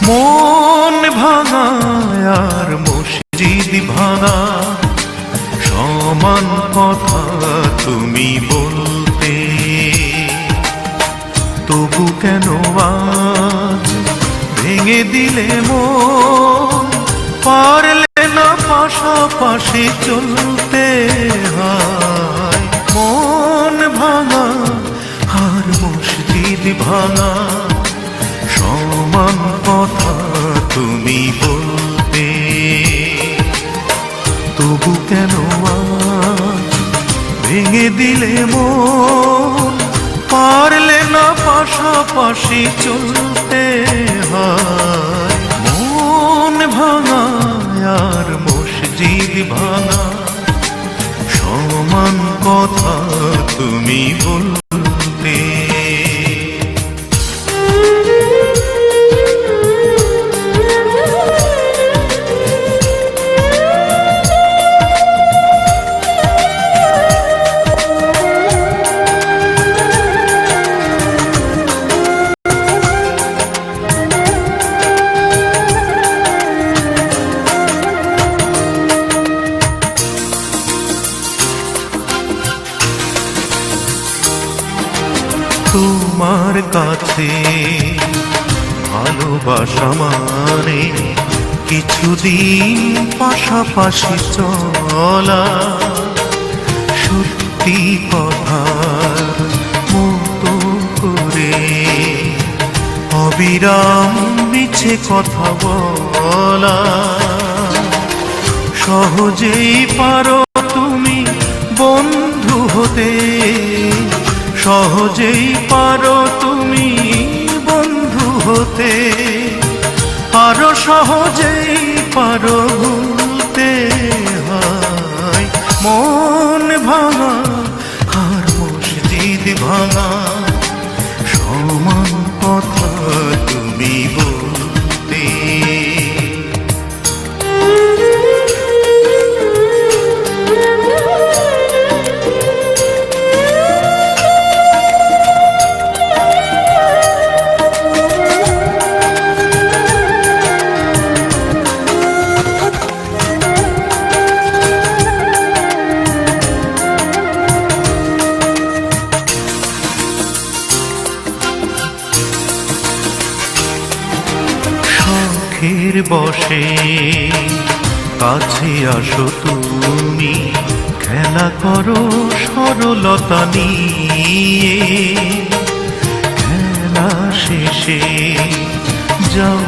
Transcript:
মন ভাঙা আর মসজিদ ভাঙা সমান কথা তুমি বলতে, তবু কেন আজ ভেঙে দিলে মন? পারলে না পাশাপাশি চলতে। হয় মন ভাঙা আর মসজিদ ভাঙা সমান কথা তুমি বলতে, তবু কেন আজ ভেঙে দিলে মন? পারলে না পাশাপাশি চলতে। হয় মন ভাঙা আর মসজিদ ভাঙা সমান কথা তুমি বলতে। তোমার কাছে ভালোবাসা মানে কিছুদিন পাশাপাশি চলা, সত্যি কথার মতো করে অবিরাম মিছে কথা বলা। সহজেই পারো তুমি বন্ধু হতে, সহজেই পারো তুমি বন্ধু হতে, আরো সহজেই পারো ভুলতে। হয় মন ভাঙা আর মসজিদ ভাঙা সমান কথা তুমি বলতে। শখের বসে কাছে আসো তুমি, খেলা করো সরলতা নিয়ে, খেলা শেষে যাও